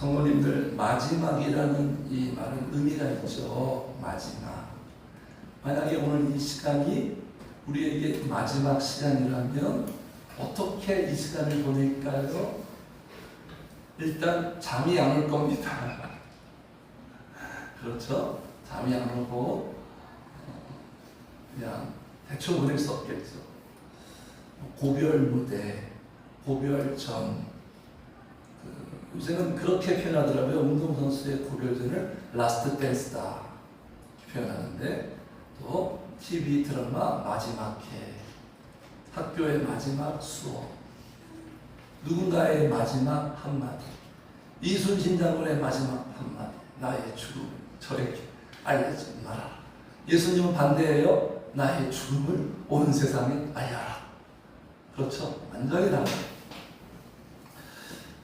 성도님들, 마지막이라는 이 말은 의미가 있죠. 마지막. 만약에 오늘 이 시간이 우리에게 마지막 시간이라면 어떻게 이 시간을 보낼까요? 일단 잠이 안 올 겁니다. 그렇죠? 잠이 안 오고 그냥 대충 보낼 수 없겠죠. 고별 무대, 고별 전, 요새는 그렇게 표현하더라고요. 운동선수의 고별전을 라스트 댄스다 표현하는데, 또 TV 드라마 마지막 회, 학교의 마지막 수업, 누군가의 마지막 한마디, 이순신 장군의 마지막 한마디, 나의 죽음을 저에게 알리지 마라. 예수님은 반대예요. 나의 죽음을 온 세상에 알려라. 그렇죠? 완전히 다르죠.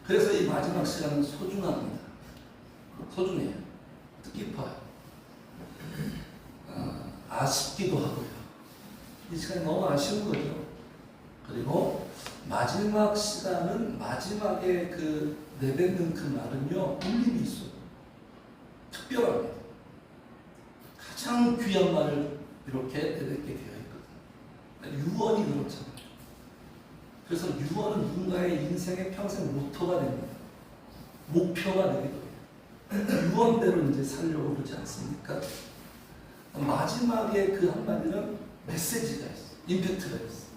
그래서 이 마지막 시간은 소중합니다. 소중해요. 뜻깊어요. 아쉽기도 하고요. 이 시간이 너무 아쉬운 거죠. 그리고 마지막 시간은, 마지막에 그 내뱉는 그 말은요, 울림이 있어요. 특별합니다. 가장 귀한 말을 이렇게 내뱉게 되어 있거든요. 유언이 그렇잖아요. 그래서 유언은 누군가의 인생의 평생 모토가 됩니다. 목표가 되기도 해요. 유언대로 이제 살려고 그러지 않습니까? 마지막에 그 한마디는 메시지가 있어요. 임팩트가 있어요.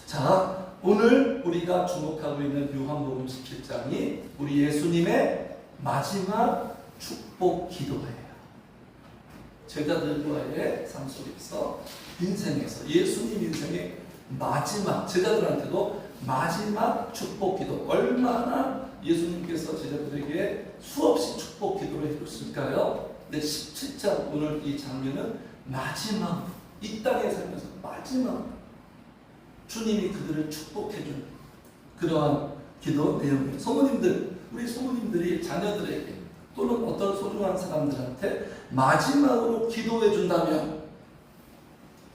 자, 오늘 우리가 주목하고 있는 요한복음 17장이 우리 예수님의 마지막 축복 기도예요. 제자들과의 삶 속에서, 인생에서, 예수님 인생의 마지막, 제자들한테도 마지막 축복 기도, 얼마나 예수님께서 제자들에게 수없이 축복 기도를 해줬을까요? 근데 17장 오늘 이 장면은 마지막, 이 땅에 살면서 마지막 주님이 그들을 축복해준 그러한 기도 내용이에요. 성도님들, 우리 성도님들이 자녀들에게 또는 어떤 소중한 사람들한테 마지막으로 기도해 준다면,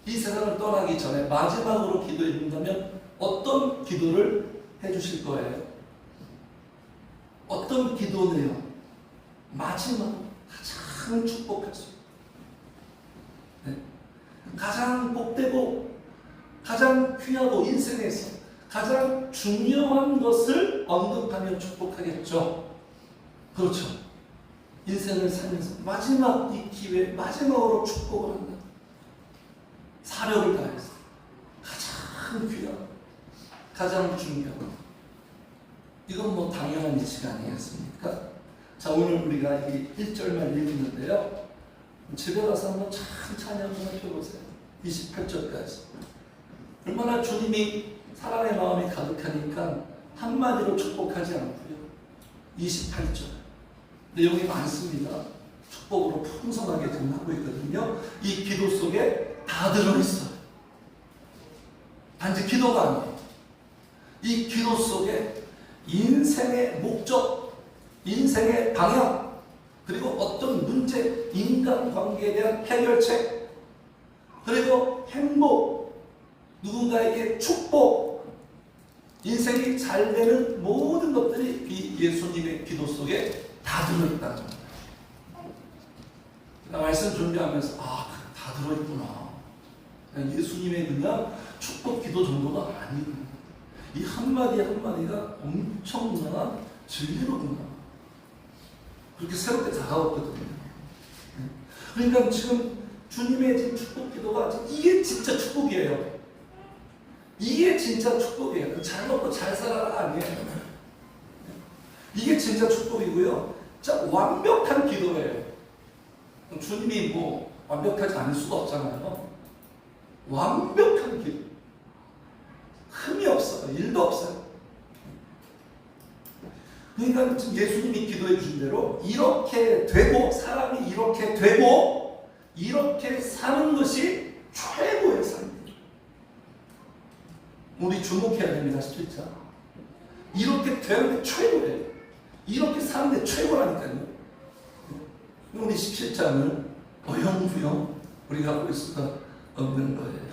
이 세상을 떠나기 전에 마지막으로 기도해 준다면 어떤 기도를 해주실 거예요? 어떤 기도 내용? 마지막 가장 축복할 수, 네? 가장 복되고 가장 귀하고 인생에서 가장 중요한 것을 언급하며 축복하겠죠. 그렇죠. 인생을 살면서 마지막 이 기회에 마지막으로 축복을 한다. 사력을 다해서 가장 귀하고 가장 중요하고, 이건 뭐 당연한 이치가 아니겠습니까? 자, 오늘 우리가 이 1절만 읽는데요, 집에 가서 한번 참 찬양 한번 해보세요. 28절까지 얼마나 주님이 사랑의 마음이 가득하니까 한마디로 축복하지 않고요. 28절 내용이 많습니다. 축복으로 풍성하게 지금 하고 있거든요. 이 기도 속에 다 들어있어요. 단지 기도가 아니에요. 이 기도 속에 인생의 목적, 인생의 방향, 그리고 어떤 문제, 인간관계에 대한 해결책, 그리고 행복, 누군가에게 축복, 인생이 잘 되는 모든 것들이 이 예수님의 기도 속에 다 들어있다는 겁니다. 말씀 준비하면서 다 들어있구나. 예수님의 그냥 축복 기도 정도가 아니구나. 이 한마디 한마디가 엄청난 진리로구나. 그렇게 새롭게 다가왔거든요. 그러니까 지금 주님의 지금 축복 기도가 이게 진짜 축복이에요. 이게 진짜 축복이에요. 잘 먹고 잘 살아라 아니에요. 이게 진짜 축복이고요. 자, 완벽한 기도예요. 주님이 뭐 완벽하지 않을 수가 없잖아요. 완벽한 기도. 흠이 없어요. 일도 없어요. 그러니까 지금 예수님이 기도해 주신 대로 이렇게 되고, 사람이 이렇게 되고 이렇게 사는 것이 최고의 삶이에요. 우리 주목해야 됩니다. 진짜 이렇게 되는 게 최고예요. 이렇게 사는 게 최고라니까요. 우리 17장을 어영부영 우리가 볼 수가 없는 거예요.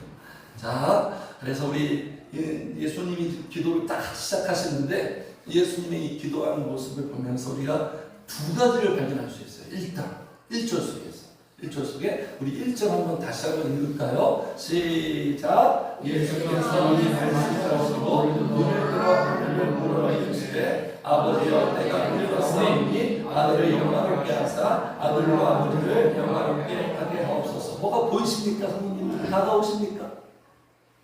자, 그래서 우리 예수님이 기도를 딱 시작하시는데 예수님의 이 기도하는 모습을 보면서 우리가 두 가지를 발견할 수 있어요. 일단 1절 속에 우리 1절 한번 다시 한번 읽을까요? 시작. 예수께서 이 말씀하시고 눈을 들어 하늘을 물어 이르시되 아버지여 내가 늙었사오니 아들을 영화롭게 하사 아들로 아버지를 영화롭게 하게 하옵소서. 뭐가 보이십니까? 성령님 다가오십니까?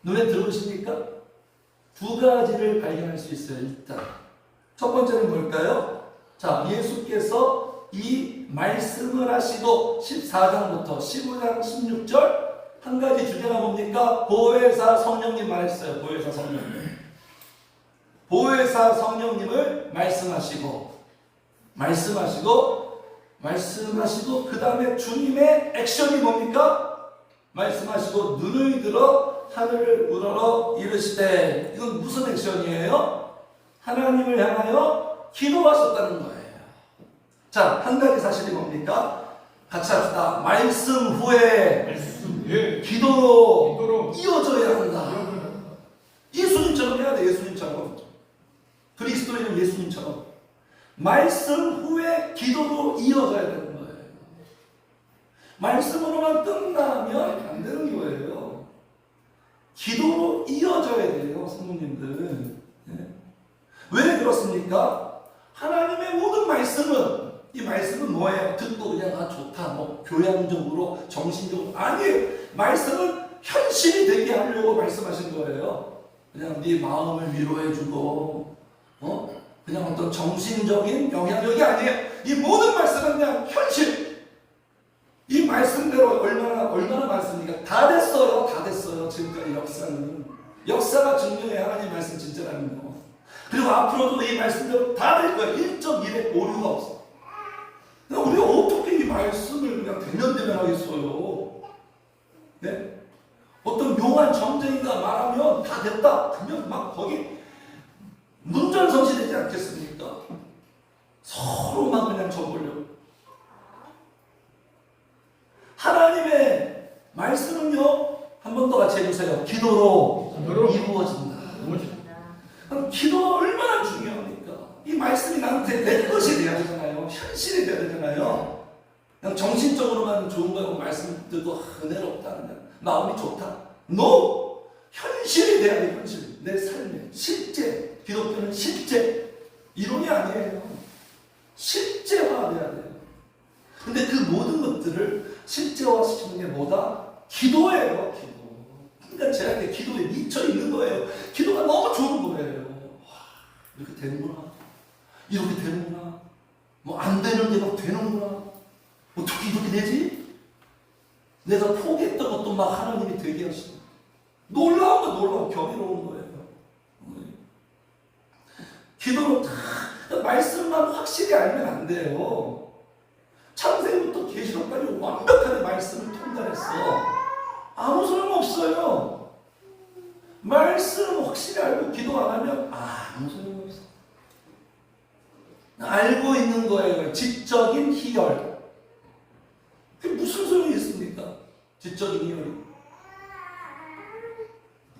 눈에 들어오십니까? 두 가지를 발견할 수 있어요. 일단 첫 번째는 뭘까요? 자, 예수께서 이 말씀을 하시고 14장부터 15장 16절 한 가지 주제가 뭡니까? 보혜사 성령님 말했어요. 보혜사 성령님을 말씀하시고 그 다음에 주님의 액션이 뭡니까? 말씀하시고 눈을 들어 하늘을 우러러 이르시되, 이건 무슨 액션이에요? 하나님을 향하여 기도하셨다는 거예요. 자, 한 가지 사실이 뭡니까? 같이 합시다. 말씀 후에 기도로 이어져야 한다. 예수님처럼 해야 돼. 예수님처럼. 그리스도인은 예수님처럼 말씀 후에 기도로 이어져야 되는 거예요. 말씀으로만 끝나면 안 되는 거예요. 기도로 이어져야 돼요, 성도님들. 왜 그렇습니까? 하나님의 모든 말씀은, 이 말씀은 뭐예요? 듣고 그냥 좋다, 뭐 교양적으로, 정신적으로, 아니에요. 말씀은 현실이 되게 하려고 말씀하신 거예요. 그냥 네 마음을 위로해주고, 그냥 어떤 정신적인 영향력이 아니에요. 이 모든 말씀은 그냥 현실. 이 말씀대로 얼마나 많습니까? 다 됐어요. 지금까지 역사가 증명해 하나님 말씀 진짜라는 거. 그리고 앞으로도 이 말씀대로 다 될 거예요. 1.1의 오류가 없어. 우리가 어떻게 이 말씀을 그냥 대면대면 하겠어요? 네? 어떤 묘한 점쟁이가 말하면 다 됐다. 그러면 막 거기 문전성시 되지 않겠습니까? 서로만 그냥 접으려고. 하나님의 말씀은요, 한 번 더 같이 해주세요. 기도로 이루어진다. 그럼 기도가 얼마나 중요합니까? 이 말씀이 나한테 내 것이 돼야 되잖아요. 현실이 돼야 되잖아요. 그냥 정신적으로만 좋은 거고 말씀 듣고 은혜롭다, 그냥 마음이 좋다. No! 현실이 돼야 돼. 현실. 내 삶에 실제. 기독교는 실제. 이론이 아니에요. 실제화돼야 돼요. 근데 그 모든 것들을 실제화시키는 게 뭐다? 기도예요. 기도. 그러니까 제가 기도에 미쳐 있는 거예요. 기도가 너무 좋은 거예요. 와, 이렇게 되는구나. 뭐 안 되는 게 막 되는구나. 어떻게 이렇게 되지? 내가 포기했던 것도 막 하나님이 되게 하시고. 놀라운 경이로운 거예요. 기도로 다 말씀만 확실히 알면 안 돼요. 창세기부터 계시록까지 완벽하게 말씀을 통달했어. 아무 소용없어요. 말씀 확실히 알고 기도 안 하면 아무 소용없어. 알고 있는 거예요. 지적인 희열. 그게 무슨 소용이 있습니까? 지적인 희열이.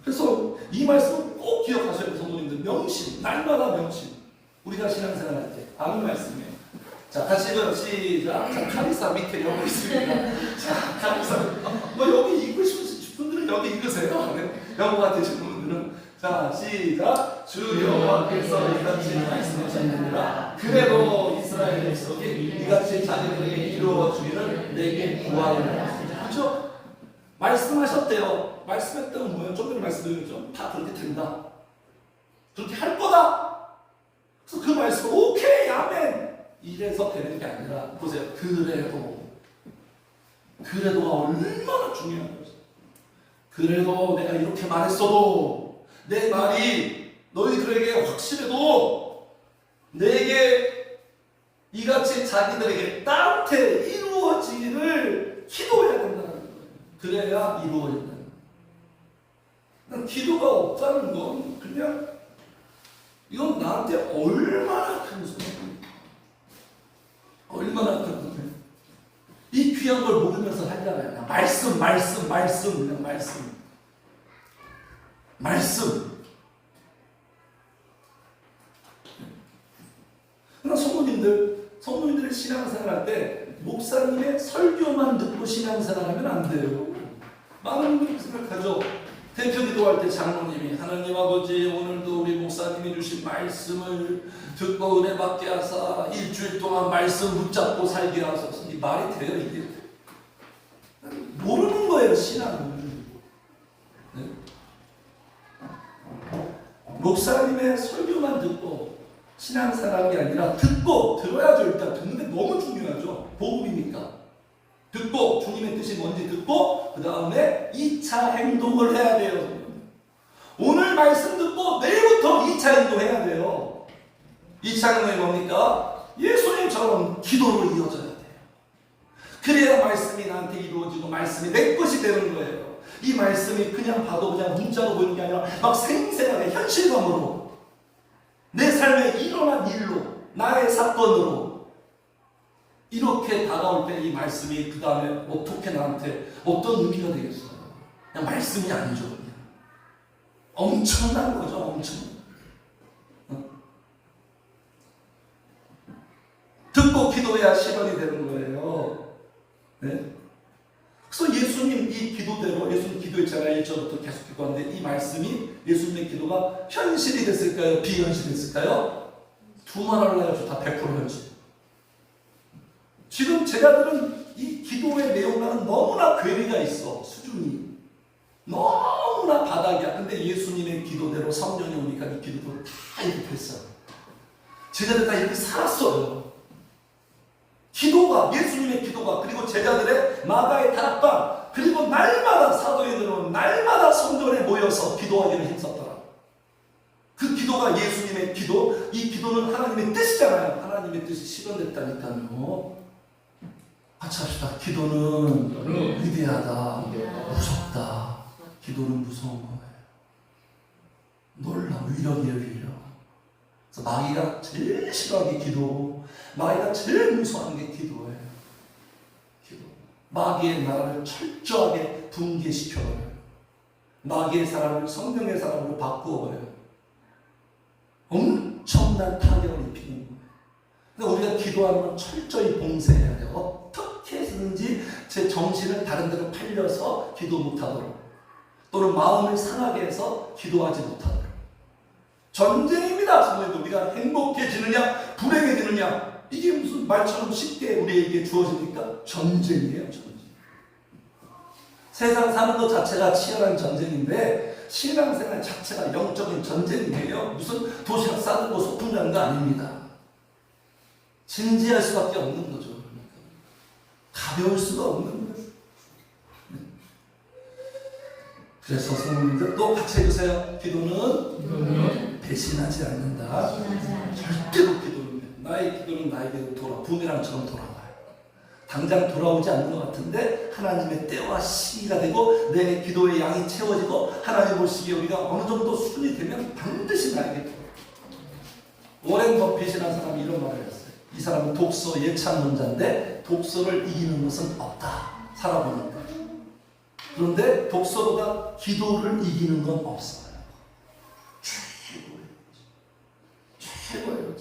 그래서 이 말씀을 꼭 기억하셔야 돼요, 성도님들. 명심, 날마다 명심. 우리가 신앙생활 할 때 아는 말씀이에요. 자, 같이 시작. 자, 카리사 밑에 영어 있습니다. 자, 카리사. 뭐 여기 읽으시는 분들은 여기 읽으세요. 네? 영어가 되시는 분들은. 자, 시작. 주 여호와께서 이같이 말씀하셨느니라. 그래도 이스라엘 백성이 이같이 자기들에게 이루어 주기를 내게 구하리라. 그렇죠? 말씀하셨대요. 말씀했던 뭐예요? 좀 전에 말씀드렸죠. 다 그렇게 된다. 그렇게 할 거다. 그래서 그 말씀 오케이 아멘. 이래서 되는 게 아니라 보세요. 그래도가 얼마나 중요한 거죠. 그래도 내가 이렇게 말했어도 내 말이 너희들에게 확실해도 내게 이같이 자기들에게 따뜻해 이루어지기를 기도해야 된다는 거예요. 그래야 이루어진다는 거예요. 기도가 없다는 건 그냥 이건 나한테 얼마나 큰 소리입니까? 얼마나 큰 소리. 이 귀한 걸 먹으면서 하잖아요. 말씀. 성도님들이 신앙생활할 때 목사님의 설교만 듣고 신앙생활하면 안 돼요. 많은 분들이 생각하죠. 대표 기도할 때 장로님이 하나님 아버지 오늘도 우리 목사님이 주신 말씀을 듣고 은혜 받게 하사 일주일 동안 말씀 붙잡고 살게 하소서. 이 말이 돼요 이게? 모르는 거예요 신앙을. 네? 목사님의 설교만 듣고 신앙생활이 아니라 듣고 들어야죠. 일단 듣는 게 너무 중요하죠. 복음이니까. 듣고 주님의 뜻이 뭔지 듣고 그 다음에 2차 행동을 해야 돼요. 오늘 말씀 듣고 내일부터 2차 행동해야 돼요. 2차 행동이 뭡니까? 예수님처럼 기도로 이어져야 돼요. 그래야 말씀이 나한테 이루어지고 말씀이 내 것이 되는 거예요. 이 말씀이 그냥 봐도 그냥 문자로 보이는 게 아니라 막 생생하게 현실감으로 내 삶에 일어난 일로 나의 사건으로 이렇게 다가올 때 이 말씀이 그 다음에 어떻게 나한테 어떤 의미가 되겠어요? 그냥 말씀이 아니죠. 그냥. 엄청난 거죠. 엄청난. 듣고 기도해야 실현이 되는 거예요. 네? 그래서 예수님 이 기도대로 예수님 기도했잖아요. 1절부터 계속 기도하는데 이 말씀이 예수님의 기도가 현실이 됐을까요? 비현실이 됐을까요? 두말 할래요. 다 100% 현실. 지금 제자들은 이 기도의 내용과는 너무나 괴리가 있어. 수준이 너무나 바닥이야. 근데 예수님의 기도대로 성령이 오니까 이 기도를 다 이렇게 했어요. 제자들 다 이렇게 살았어요. 기도가 예수님의 기도가 그리고 제자들의 마가의 다락방 그리고 날마다 사도행전으로 날마다 성전에 모여서 기도하기를 힘썼더라. 그 기도가 예수님의 기도. 이 기도는 하나님의 뜻이잖아요. 하나님의 뜻이 실현됐다니까요. 같이 합시다. 기도는 위대하다. 무섭다. 기도는 무서운 거예요. 놀라. 위력이에요. 위력. 그래서 마귀가 제일 싫어하는 게 기도고 마귀가 제일 무서워하는 게 기도예요. 기도. 마귀의 나라를 철저하게 붕괴시켜버려요. 마귀의 사람을 성령의 사람으로 바꾸어버려요. 엄청난 타격을 입히는 거예요. 근데 우리가 기도하는 건 철저히 봉쇄해야 돼요. 어떻게 해서든지 제 정신을 다른 데로 팔려서 기도 못하도록 또는 마음을 상하게 해서 기도하지 못하도록. 전쟁입니다. 성도님들. 우리가 행복해지느냐 불행해지느냐 이게 무슨 말처럼 쉽게 우리에게 주어집니까? 전쟁이에요. 전쟁. 세상 사는 것 자체가 치열한 전쟁인데 신앙생활 자체가 영적인 전쟁이에요. 무슨 도시락 싸들고 소풍 가는 거 아닙니다. 진지할 수밖에 없는 거죠. 그러니까. 가벼울 수가 없는 거예요. 그래서 성도님들 또 같이 해주세요. 기도는 배신하지 않는다. 절대로 기도는 나의 기도는 나에게 부메랑처럼 돌아와요. 당장 돌아오지 않는 것 같은데 하나님의 때와 시기가 되고 내 기도의 양이 채워지고 하나님 보시기에 우리가 어느 정도 수준이 되면 반드시 나에게 돌아와요. 워렌 버핏이라는 사람이 이런 말을 했어요. 이 사람은 독서 예찬론자인데 독서를 이기는 것은 없다. 살아보니까. 그런데 독서보다 기도를 이기는 건 없어요. 최고예요.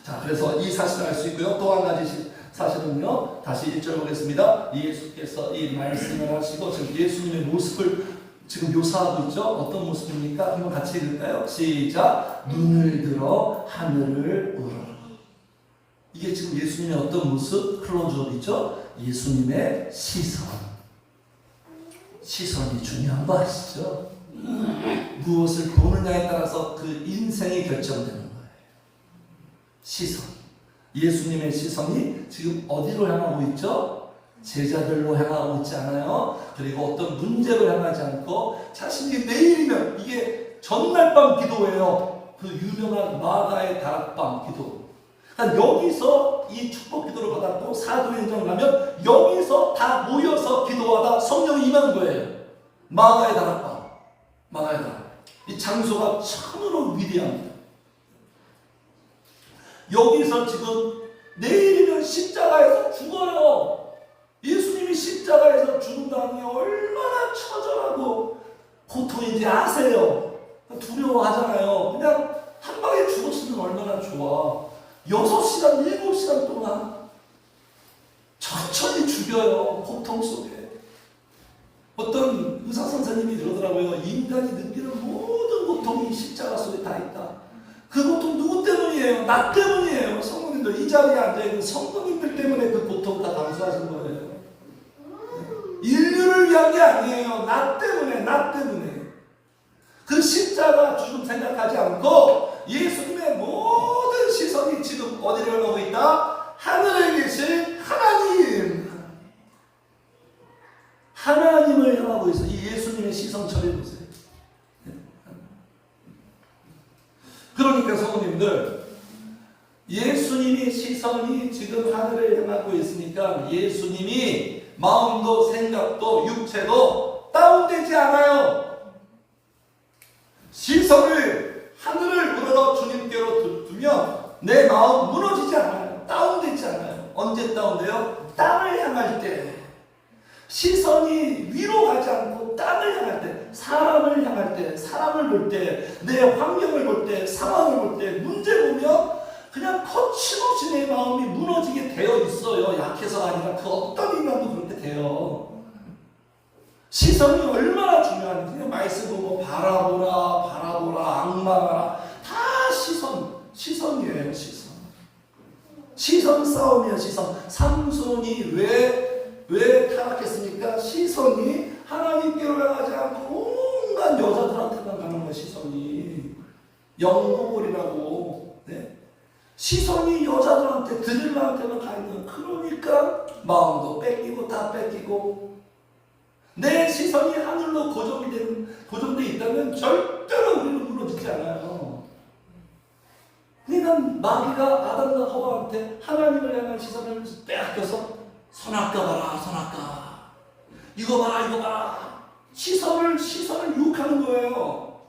자, 그래서 이 사실을 알 수 있고요. 또 한 가지 사실은요. 다시 1절 보겠습니다. 예수께서 이 말씀을 하시고 지금 예수님의 모습을 지금 묘사하고 있죠. 어떤 모습입니까? 한번 같이 읽을까요? 시작. 눈을 들어 하늘을 우러러. 이게 지금 예수님의 어떤 모습? 클로즈업이죠. 예수님의 시선. 시선이 중요한 거 아시죠? 무엇을 보느냐에 따라서 그 인생이 결정되는 거예요. 시선. 예수님의 시선이 지금 어디로 향하고 있죠? 제자들로 향하고 있지 않아요? 그리고 어떤 문제로 향하지 않고 자신이 내일이면 이게 전날 밤 기도예요. 그 유명한 마가의 다락방 기도. 그러니까 여기서 이 축복 기도를 받았고 사도행전 가면 여기서 다 모여서 기도하다 성령이 임한 거예요. 마가의 다락방. 마가의 다락방. 이 장소가 참으로 위대합니다. 여기서 지금 내일이면 십자가에서 죽어요. 예수님이 십자가에서 죽는다는 게 얼마나 처절하고 고통인지 아세요? 두려워하잖아요. 그냥 한 방에 죽었으면 얼마나 좋아. 6시간, 7시간 동안 천천히 죽여요. 고통 속에. 어떤 의사 선생님이 그러더라고요. 인간이 느끼는 모든 고통이 십자가 속에 다 있다. 그 고통 누구 때문이에요? 나 때문이에요. 성도님들, 이 자리에 앉아있는 성도님들 때문에 그 고통 다 감수하신 거예요. 인류를 위한 게 아니에요. 나 때문에, 나 때문에. 그 십자가 죽음 생각하지 않고 예수님의 모든 시선이 지금 어디를 가고 있다? 하늘에 계신 하나님. 하나님을 향하고 있어. 이 예수님의 시선 처리해보세요. 그러니까 성도님들, 예수님의 시선이 지금 하늘을 향하고 있으니까 예수님이 마음도 생각도 육체도 다운되지 않아요. 시선을 하늘을 우러러 주님께로 두면 내 마음 무너지지 않아요. 다운되지 않아요. 언제 다운돼요? 땅을 향할 때. 시선이 위로 가지 않고 땅을 향할 때, 사람을 향할 때, 사람을 볼 때, 내 환경을 볼 때, 상황을 볼 때, 문제 보면 그냥 거침없이 내 마음이 무너지게 되어 있어요. 약해서가 아니라 그 어떤 인간도 그렇게 돼요. 시선이 얼마나 중요한지. 그냥 말씀 보고 바라보라, 바라보라, 악망하라. 다 시선이에요. 시선 싸움이에요. 시선. 삼손이 왜 타락했습니까? 시선이 하나님께로 향하지 않고 온갖 여자들한테만 가는 거예요. 시선이 영고골이라고. 네? 시선이 여자들한테 들들한테만 가 있는. 그러니까 마음도 뺏기고 다 뺏기고. 내 시선이 하늘로 고정돼 있다면 절대로 우리는 무너지지 않아요. 그러니까 마귀가 아담과 하와한테 하나님을 향한 시선을 빼앗겨서 선악과 봐라, 선악과. 이거 봐라, 이거 봐라. 시선을 유혹하는 거예요.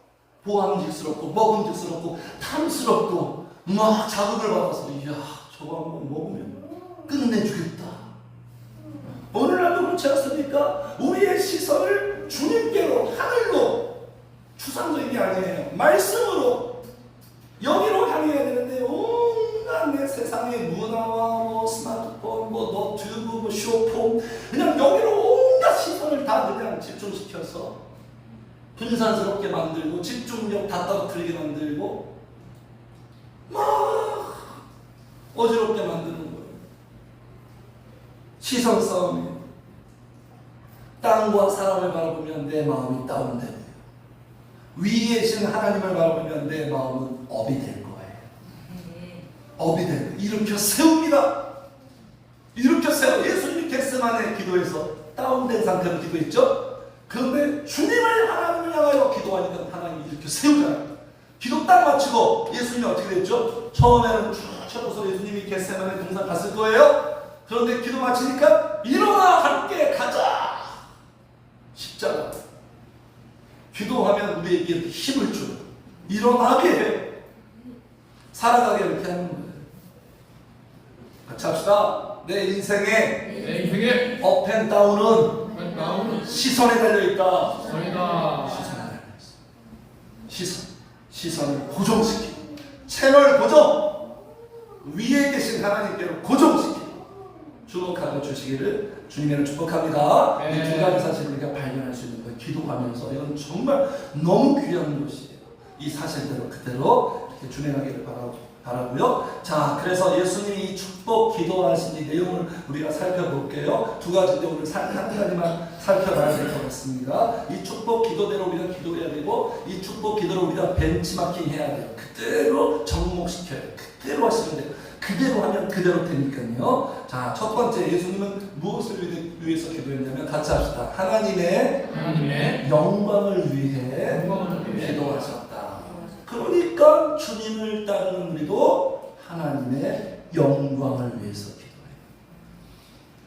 보암직스럽고, 먹음직스럽고, 탐스럽고, 막 자극을 받아서, 이야, 저거 한번 먹으면 끝내주겠다. 오늘날도 그렇지 않습니까? 우리의 시선을 주님께로, 하늘로, 추상적인 게 아니에요. 말씀으로, 여기로 향해야 되는데, 온갖 내 세상의 문화와 뭐 스마트폰, 뭐 노트북, 뭐 쇼폼, 그냥 여기로 온갖 시선을 다 그냥 집중시켜서 분산스럽게 만들고 집중력 다 떨어뜨리게 만들고 막 어지럽게 만드는 거예요. 시선 싸움이에요. 땅과 사람을 바라보면 내 마음이 다운되고요. 위에 계신 하나님을 바라보면 내 마음은 업이 될 거예요. 업이 되고 일으켜 세웁니다. 일으켜 세워. 예수님이 겟세마네 기도에서 다운된 상태로 기도했죠. 그런데 주님을 하나님을 향하여 기도하니까 하나님이 일으켜 세우잖아요. 기도 딱 마치고 예수님이 어떻게 됐죠? 처음에는 쭉 쳐서 예수님이 겟세마네 동산 갔을 거예요. 그런데 기도 마치니까 일어나 함께 가자. 십자가. 기도하면 우리에게 힘을 줘요. 일어나게 해요. 살아가게 이렇게 하는 거예요. 같이 합시다. 내 인생의 업앤다운은 시선에 달려있다. 시선에 달려있어. 시선을 고정시키고 채널 고정. 위에 계신 하나님께로 고정시키고 주목하고 주시기를 주님을 축복합니다. 이 두 가지 사실을 우리가 발견할 수 있는 거예요. 기도하면서. 이건 정말 너무 귀한 것이에요. 이 사실대로 그대로 이렇게 준행하기를 바라고요. 자, 그래서 예수님이 이 축복 기도하신 이 내용을 우리가 살펴볼게요. 두 가지인데 오늘 한 가지만 살펴봐야 될 것 같습니다. 이 축복 기도대로 우리가 기도해야 되고 이 축복 기도를 우리가 벤치마킹 해야 돼요. 그대로 접목시켜야 돼요. 그대로 하시면 돼요. 그대로 하면 그대로 되니까요. 자, 첫 번째 예수님은 무엇을 위해서 기도했냐면 같이 합시다. 하나님의 영광을 위해 기도하셨다. 그러니까 주님을 따르는 우리도 하나님의 영광을 위해서 기도해요.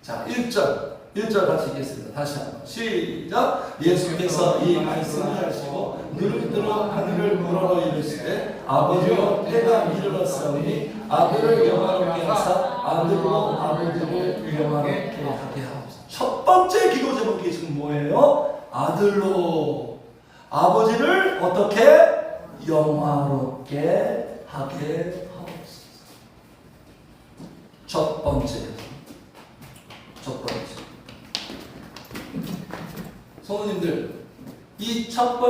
자, 1절 같이 읽겠습니다. 다시 한번 시작. 예수께서 이 말씀을 하시고 눈을 들어 하늘을 우러러 이르시되 아버지여 때가 이르렀사오니 아들을 영화롭게 하사 아들로 아버지를 영화롭게 하게 하옵소서. 첫 번째 기도 제목이 지금 뭐예요? 아들로 아버지를 어떻게 영화롭게 하게 하옵소서.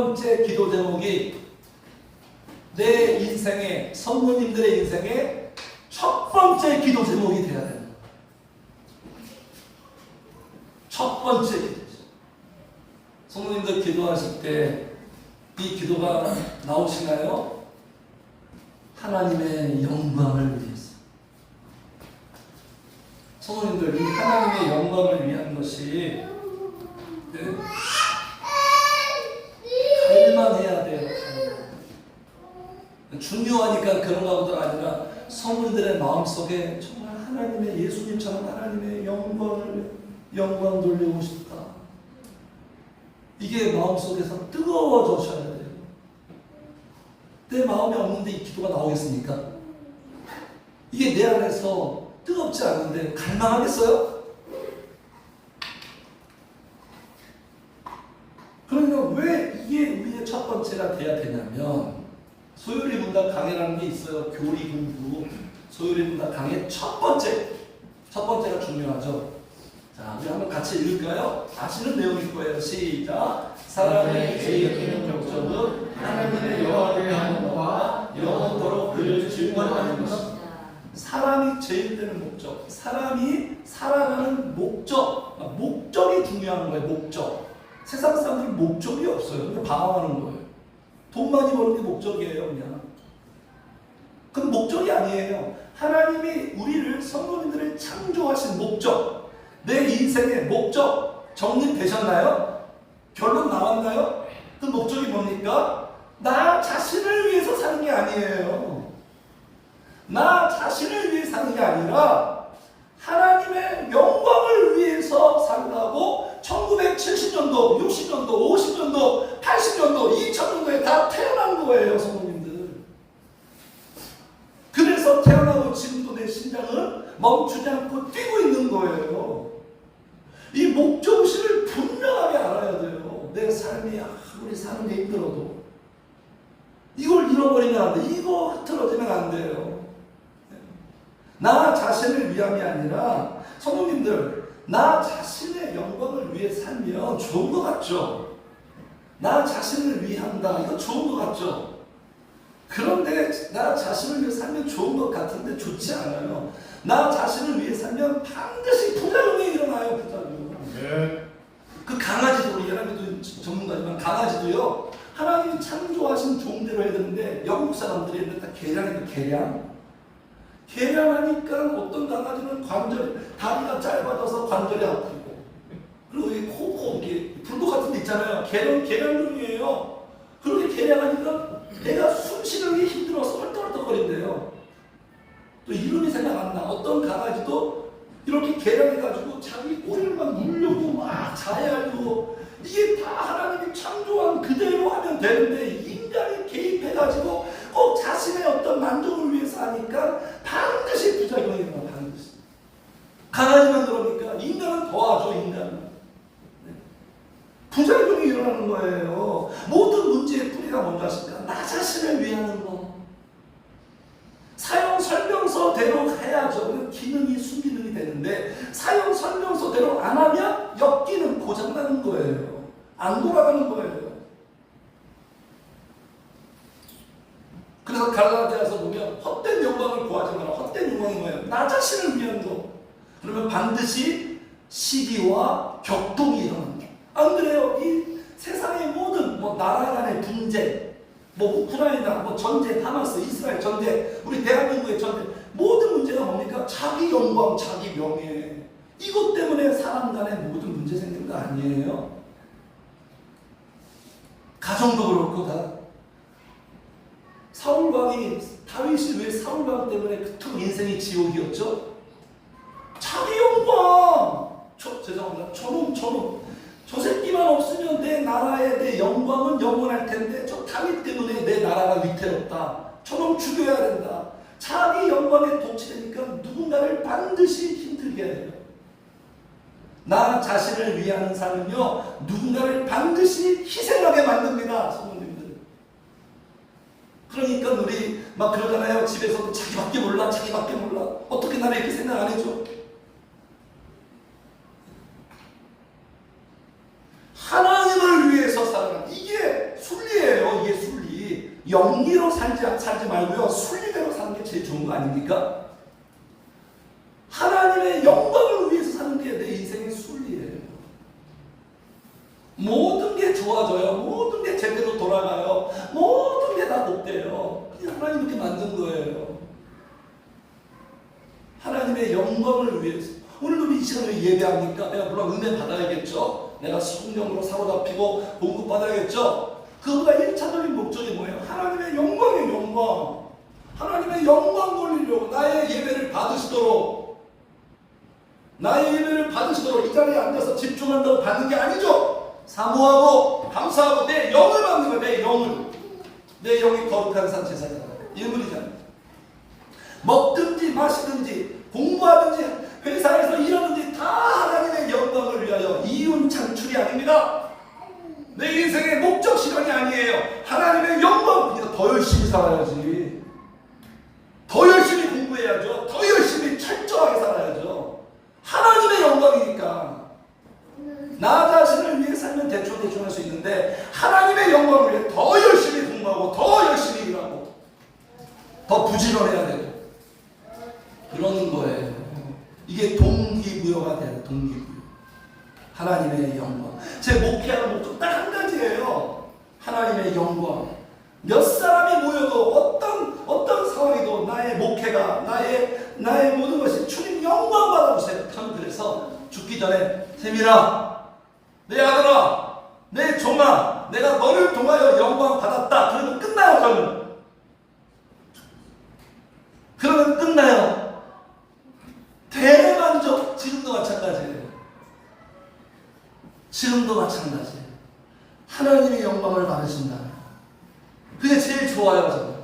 번째 기도 제목이 내 인생의, 성도님들의 인생의 첫 번째 기도 제목이 되어야 됩니다. 첫 번째 기도 제목. 성도님들 기도하실 때 이 기도가 나오시나요? 하나님의 영광을 위해서. 성도님들, 이 하나님의 영광을 위한 것이 갈망해야 돼요. 중요하니까 그런가 보다 아니라 성도들의 마음속에 정말 하나님의, 예수님처럼 하나님의 영광 돌리고 싶다. 이게 마음속에서 뜨거워져야 돼요. 내 마음에 없는데 이 기도가 나오겠습니까? 이게 내 안에서 뜨겁지 않은데 갈망하겠어요? 그러면 왜 이게 우리의 첫 번째가 돼야 되냐면, 소요리 문답 강해라는 게 있어요. 교리 공부 소요리 문답 강해 첫 번째가 중요하죠. 자, 우리 한번 같이 읽을까요? 아시는 내용일 거예요. 시작. 사람의 제일 큰 목적은 하나님의 여호와를 위하는 것과 영원토록 그를 즐거워하는 것입니다. 사람이 제일 되는 목적, 사람이 살아가는 목적이 중요한 거예요. 목적. 세상 사람들은 목적이 없어요. 그냥 방황하는 거예요. 돈 많이 버는 게 목적이에요, 그냥. 그건 목적이 아니에요. 하나님이 우리를, 성도님들을 창조하신 목적, 내 인생의 목적 정립되셨나요? 결론 나왔나요? 그 목적이 뭡니까? 나 자신을 위해서 사는 게 아니에요. 나 자신을 위해 사는 게 아니라 하나님의 영광을 위해서 산다고 1970년도, 60년도, 50년도, 80년도, 2000년도에 다 태어난 거예요, 성도님들. 그래서 태어나고 지금도 내 심장은 멈추지 않고 뛰고 있는 거예요. 이 목적의식을 분명하게 알아야 돼요. 내 삶이 아무리 사는 게 힘들어도 이걸 잃어버리면 안 돼. 이거 흐트러지면 안 돼요. 나 자신을 위함이 아니라, 성도님들, 나 자신의 영광을 위해 살면 좋은 것 같죠? 나 자신을 위한다. 이거 좋은 것 같죠? 그런데 나 자신을 위해 살면 좋은 것 같은데 좋지 않아요. 나 자신을 위해 살면 반드시 부작용이 일어나요. 부작용. 네. 그 강아지도, 우리 예람이도 전문가지만 강아지도요, 하나님이 창조하신 종대로 해야 되는데 영국 사람들이 했는데 다 개량이에요. 개량하니까 어떤 강아지는 다리가 짧아져서 관절이 아프고, 그리고 이 이게 불독 같은 데 있잖아요. 개량종이에요. 그렇게 개량하니까 내가 숨 쉬는 게 힘들어서 헐떡헐떡거린대요. 또 이름이 생각 안 나. 어떤 강아지도 이렇게 개량해가지고 자기 꼬리를 막 물려고 막 자해하고, 이게 다 하나님이 창조한 그대로 하면 되는데 인간이 개입해가지고 꼭 자신의 어떤 만족을 위해서 하니까 반드시 부작용이 일어나. 반드시. 강아지만 그러니까 인간은 더하죠. 인간은. 부작용이 일어나는 거예요. 모든 문제의 뿌리가 뭔지 아십니까? 나 자신을 위하는 거. 사용 설명서대로 해야죠. 기능이 순기능이 되는데 사용 설명서대로 안 하면 역기능 고장나는 거예요. 안 돌아가는 거예요. 그래서 갈라디아서 보면 헛된 영광을 구하지 마라. 헛된 영광이 뭐예요? 나 자신을 위한 거. 그러면 반드시 시기와 격동이 일어납니다. 안 그래요? 이 세상의 모든 나라 간의 분쟁, 우크라이나, 전쟁, 하마스, 이스라엘 전쟁, 우리 대한민국의 전쟁, 모든 문제가 뭡니까? 자기 영광, 자기 명예. 이것 때문에 사람 간에 모든 문제 생긴 거 아니에요? 가정도 그렇고 다. 사울왕이, 다윗이 왜 사울왕 때문에 그토록 인생이 지옥이었죠? 자기 영광! 죄송합니다. 저놈. 저 새끼만 없으면 내 나라의 내 영광은 영원할 텐데 저 다윗 때문에 내 나라가 위태롭다. 저놈 죽여야 된다. 자기 영광에 독취되니까 누군가를 반드시 힘들게 해요. 나 자신을 위하는 삶은요, 누군가를 반드시 희생하게 만듭니다. 성도님들. 그러니까 우리 막 그러잖아요. 집에서도 자기밖에 몰라. 어떻게 나를 이렇게 생각 안 해줘? 하나님을 위해서 살아라. 이게 살지 말고요. 순리대로 사는 게 제일 좋은 거 아닙니까? 하나님의 영광을 위해서 사는 게 내 인생의 순리예요. 모든 게 좋아져요. 모든 게 제대로 돌아가요. 모든 게 다 복돼요. 그냥 하나님 이렇게 만든 거예요. 하나님의 영광을 위해서. 오늘도 이 시간에 예배합니까? 내가 물론 은혜 받아야겠죠. 내가 성령으로 사로잡히고 공급 받아야겠죠. 그보다 1차적인 목적이 뭐예요? 하나님의 영광의 영광. 하나님의 영광 돌리려고 나의 예배를 받으시도록, 나의 예배를 받으시도록 이 자리에 앉아서 집중한다고 받는 게 아니죠. 사모하고 감사하고 내 영을 받는 거예요. 내 영을. 내 영이 거룩한 산 제사잖아요. 예물이잖아요. 먹든지 마시든지 공부하든지 회사에서 일하든지 다 하나님의 영광을 위하여. 이윤 창출이 아닙니다. 내 인생의 목적 실현이 아니에요. 하나님의 영광. 그러니까 더 열심히 살아야지. 더 열심히 공부해야죠. 더 열심히 철저하게 살아야죠. 하나님의 영광이니까. 나 자신을 위해 살면 대충 할 수 있는데 하나님의 영광을 위해 더 열심히 공부하고 더 열심히 일하고 더 부지런해야 되고 그러는 거예요. 이게 동기부여가 돼요. 동기부여. 하나님의 영광. 제 목회하는 목적 딱 한 가지예요. 하나님의 영광. 몇 사람이 모여도 어떤 상황이도 나의 목회가 나의 모든 것이 주님 영광 받아주세요. 참 그래서 죽기 전에 세민아, 내 아들아, 내 종아, 내가 너를 통하여 영광 받았다. 그러면 끝나요. 그러면 끝나요. 대만족. 지금도 마찬가지예요. 지금도 마찬가지예요. 하나님의 영광을 받으신다. 그게 제일 좋아요. 저는.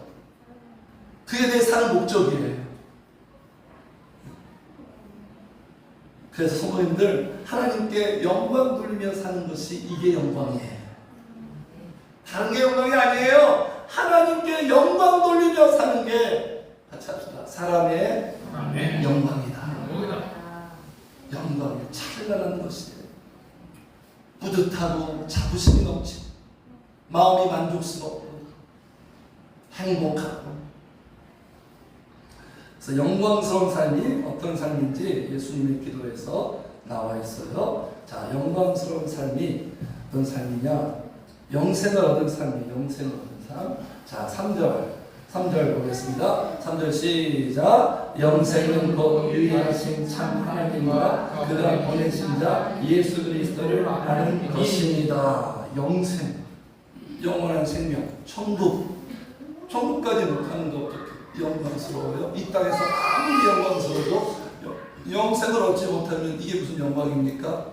그게 내 사는 목적이에요. 그래서 성도님들, 하나님께 영광 돌리며 사는 것이 이게 영광이에요. 다른 게 영광이 아니에요. 하나님께 영광 돌리며 사는 게, 같이 합시다, 사람의 영광이다. 영광이 찬란한 것이에요. 뿌듯하고 자부심이 넘치고 마음이 만족스럽고 행복하고. 그래서 영광스러운 삶이 어떤 삶인지 예수님의 기도에서 나와 있어요. 자, 영광스러운 삶이 어떤 삶이냐? 영생을 얻은 삶이 영생을 얻은 삶. 자, 3절 보겠습니다. 3절 시작. 영생은 곧 유일하신 참 하나님과 그가 보내신 자 예수 그리스도를 아는 것입니다. 영생, 영원한 생명, 천국까지 못하는 거 어떻게 영광스러워요? 이 땅에서 아무리 영광스러워도 영생을 얻지 못하면 이게 무슨 영광입니까?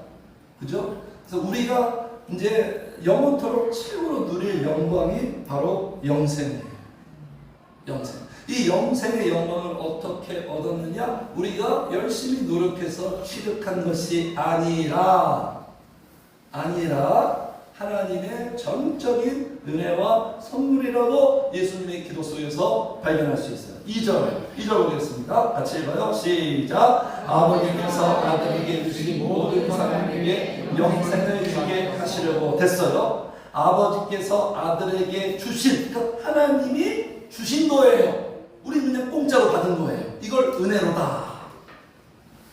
그죠? 그래서 우리가 이제 영원토록 최고로 누릴 영광이 바로 영생이에요. 영생. 이 영생의 영광을 어떻게 얻었느냐? 우리가 열심히 노력해서 취득한 것이 아니라 하나님의 전적인 은혜와 선물이라고 예수님의 기도 속에서 발견할 수 있어요. 2절 보겠습니다. 같이 읽어요. 시작. 아버지께서 아들에게 주신 모든 사람에게 영생을 주게 하시려고. 됐어요. 아버지께서 아들에게 주신, 그러니까 하나님이 주신 거예요. 우리 그냥 공짜로 받은 거예요. 이걸 은혜로다.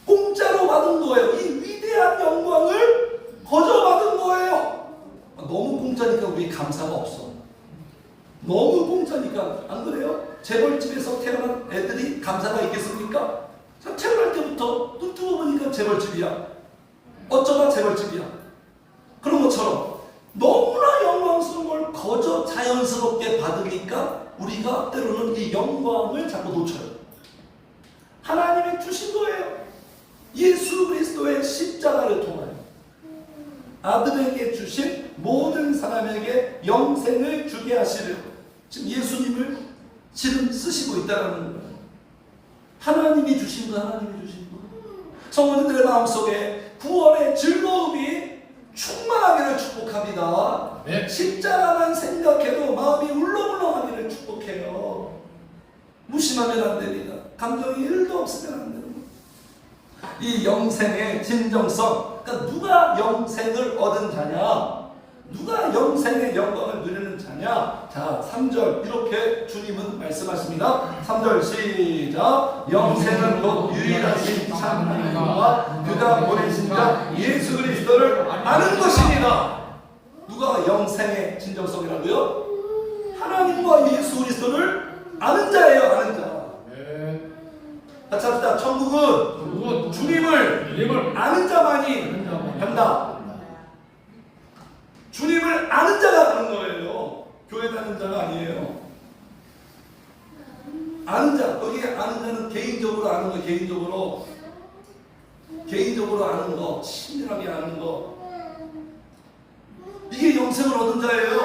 공짜로 받은 거예요. 이 위대한 영광을 거저 받은 거예요. 너무 공짜니까 우리 감사가 없어. 너무 공짜니까. 안 그래요? 재벌집에서 태어난 애들이 감사가 있겠습니까? 태어날 때부터 눈 뜨고 보니까 재벌집이야. 어쩌다 재벌집이야. 그런 것처럼 너무나 영광스러운 걸 거저 자연스럽게 받으니까 우리가 때로는 이 영광을 자꾸 놓쳐요. 하나님이 주신 거예요. 예수 그리스도의 십자가를 통하여 아들에게 주신 모든 사람에게 영생을 주게 하시려고 지금 예수님을 지금 쓰시고 있다는 거예요. 하나님이 주신 거, 하나님이 주신 거. 성도님들의 마음속에 구원의 즐거움이 충만하기를 축복합니다. 네. 십자가만 생각해도 마음이 울렁울렁하기를 축복해요. 무심하면 안 됩니다. 감정이 1도 없으면 안 됩니다. 이 영생의 진정성, 그러니까 누가 영생을 얻은 자냐, 누가 영생의 영광을 누리는 자냐, 자, 3절 이렇게 주님은 말씀하십니다. 3절 시작. 영생은 곧 유일하신 참 하나님과 그가 보내신 자 예수 그리스도를 아는 것입니다. 누가 영생의 진정성이라고요? 하나님과 예수 그리스도를 아는 자예요. 아는 자. 같이 합시다. 천국은 주님을 아는 자만이 한다. 주님을 아는 자가 가는 거예요. 교회 다니는 자가 아니에요. 아는 자. 여기 아는 자는 개인적으로 아는 거. 개인적으로 아는 거. 친밀하게 아는 거. 이게 영생을 얻은 자예요.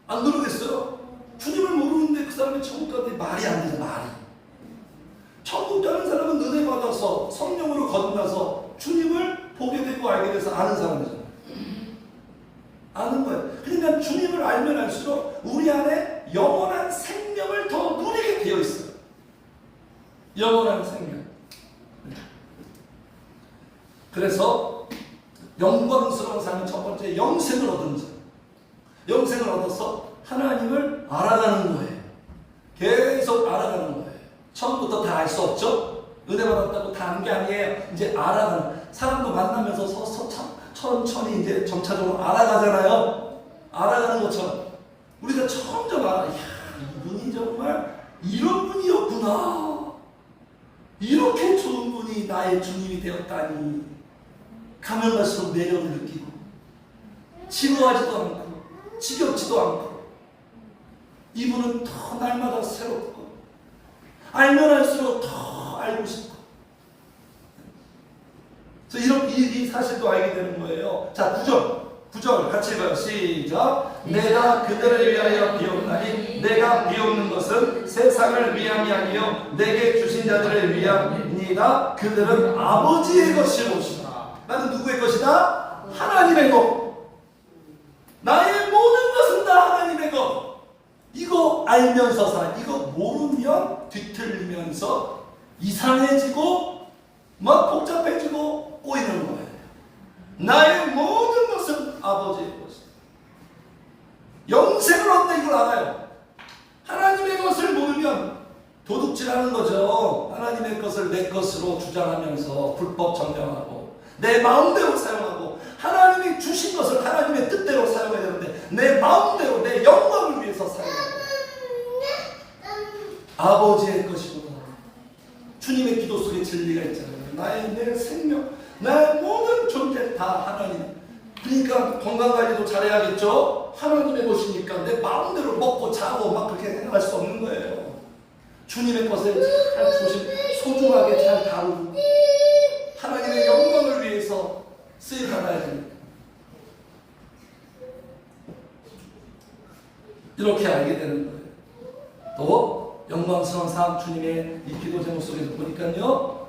안 그러겠어요? 주님을 모르는데 그 사람이 천국 가는데 말이 안 되죠. 말이. 천국 가는 사람은 은혜 받아서 성령으로 거듭나서 주님을 보게 되고 알게 돼서 아는 사람이잖아요. 아는 거예요. 그러니까 주님을 알면 알수록 우리 안에 영원한 생명을 더 누리게 되어 있어요. 영원한 생명. 그래서 영광스러운 삶은 첫 번째 영생을 얻은 자. 영생을 얻어서 하나님을 알아가는 거예요. 계속 알아가는 거예요. 처음부터 다 알 수 없죠? 은혜 받았다고 다 아는 게 아니에요. 이제 알아가는, 사람도 만나면서 천천히 이제 점차적으로 알아가잖아요. 알아가는 것처럼 우리가 점점 알아. 이야, 이분이 정말 이런 분이었구나. 이렇게 좋은 분이 나의 주님이 되었다니. 가면 갈수록 매력을 느끼고 지루하지도 않고 지겹지도 않고 이분은 더 날마다 새롭고 알면 알수록 더 알고 싶고. 그래서 이런 이 사실도 알게 되는 거예요. 자, 9절 같이 읽어요. 시작. 내가 그들을 위하여 비옵나니 내가 비옵는 것은 세상을 위함이 아니요 내게 주신 자들을 위함이니이다. 그들은 아버지의 것이로시다. 나는 누구의 것이다? 하나님의 것. 나의 모든 것은 다 하나님의 것. 이거 알면서 살아. 이거 모르면 뒤틀리면서 이상해지고 막 복잡해지고 꼬이는 거예요. 나의 모든 것은 아버지의 것이다. 영생을 얻는다 이걸 알아요. 하나님의 것을 모르면 도둑질하는 거죠. 하나님의 것을 내 것으로 주장하면서 불법 정령하고 내 마음대로 사용하고 하나님이 주신 것을 하나님의 뜻대로 사용해야 되는데 내 마음대로 내 영광을 위해서 사용하고 아버지의 것이구나. 주님의 기도 속에 진리가 있잖아요. 나의 내 생명, 나의 모든 존재 다 하나님. 그러니까 건강관리도 잘해야겠죠. 하나님의 것이니까 내 마음대로 먹고 자고 막 그렇게 생각할 수 없는 거예요. 주님의 것을 잘 소중하게 잘 다루고 하나님의 영광을 위해서 쓰여나가야 됩니다. 이렇게 알게 되는 거예요. 또 영광스러운 삶 주님의 이 기도 제목 속에서 보니까요,